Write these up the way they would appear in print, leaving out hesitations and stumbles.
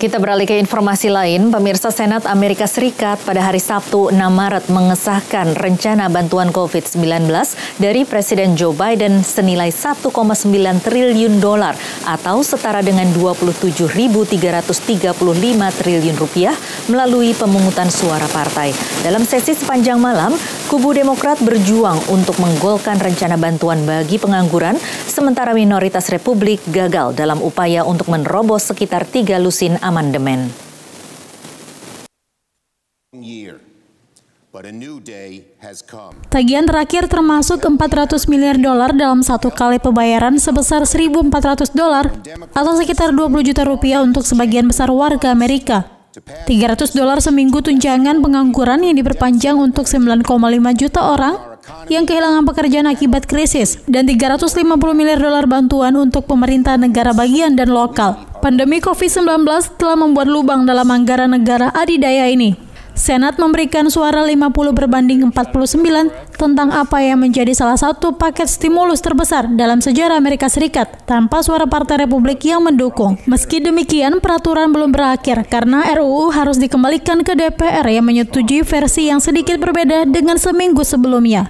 Kita beralih ke informasi lain. Pemirsa, Senat Amerika Serikat pada hari Sabtu 6 Maret mengesahkan rencana bantuan COVID-19 dari Presiden Joe Biden senilai 1,9 triliun dolar atau setara dengan 27.335 triliun rupiah melalui pemungutan suara partai. Dalam sesi sepanjang malam, kubu Demokrat berjuang untuk menggolkan rencana bantuan bagi pengangguran, sementara minoritas Republik gagal dalam upaya untuk menerobos sekitar 3 lusin amandemen. Tagihan terakhir termasuk 400 miliar dolar dalam satu kali pembayaran sebesar 1.400 dolar atau sekitar 20 juta rupiah untuk sebagian besar warga Amerika. 300 dolar seminggu tunjangan pengangguran yang diperpanjang untuk 9,5 juta orang yang kehilangan pekerjaan akibat krisis, dan 350 miliar dolar bantuan untuk pemerintah negara bagian dan lokal. Pandemi COVID-19 telah membuat lubang dalam anggaran negara adidaya ini. Senat memberikan suara 50 berbanding 49 tentang apa yang menjadi salah satu paket stimulus terbesar dalam sejarah Amerika Serikat tanpa suara Partai Republik yang mendukung. Meski demikian, peraturan belum berakhir karena RUU harus dikembalikan ke DPR yang menyetujui versi yang sedikit berbeda dengan seminggu sebelumnya.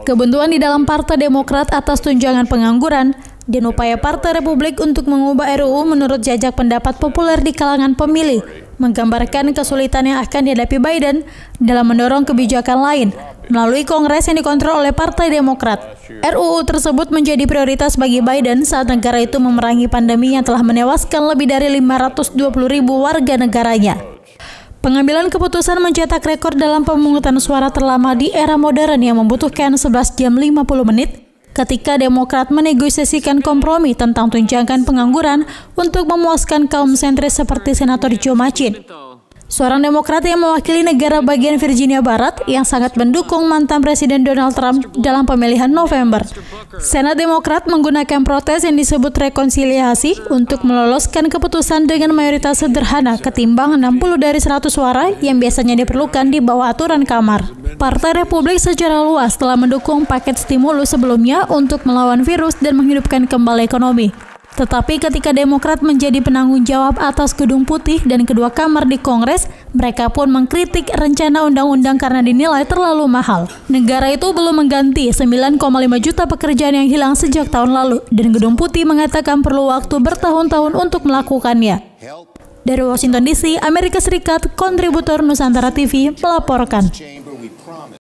Kebuntuan di dalam Partai Demokrat atas tunjangan pengangguran dan upaya Partai Republik untuk mengubah RUU menurut jajak pendapat populer di kalangan pemilih menggambarkan kesulitan yang akan dihadapi Biden dalam mendorong kebijakan lain melalui Kongres yang dikontrol oleh Partai Demokrat. RUU tersebut menjadi prioritas bagi Biden saat negara itu memerangi pandemi yang telah menewaskan lebih dari 520.000 warga negaranya. Pengambilan keputusan mencetak rekor dalam pemungutan suara terlama di era modern yang membutuhkan 11 jam 50 menit ketika Demokrat menegosiasikan kompromi tentang tunjangan pengangguran untuk memuaskan kaum sentris seperti Senator Joe Manchin, seorang Demokrat yang mewakili negara bagian Virginia Barat yang sangat mendukung mantan Presiden Donald Trump dalam pemilihan November. Senat Demokrat menggunakan protes yang disebut rekonsiliasi untuk meloloskan keputusan dengan mayoritas sederhana ketimbang 60 dari 100 suara yang biasanya diperlukan di bawah aturan kamar. Partai Republik secara luas telah mendukung paket stimulus sebelumnya untuk melawan virus dan menghidupkan kembali ekonomi. Tetapi ketika Demokrat menjadi penanggung jawab atas Gedung Putih dan kedua kamar di Kongres, mereka pun mengkritik rencana undang-undang karena dinilai terlalu mahal. Negara itu belum mengganti 9,5 juta pekerjaan yang hilang sejak tahun lalu, dan Gedung Putih mengatakan perlu waktu bertahun-tahun untuk melakukannya. Dari Washington DC, Amerika Serikat, kontributor Nusantara TV melaporkan.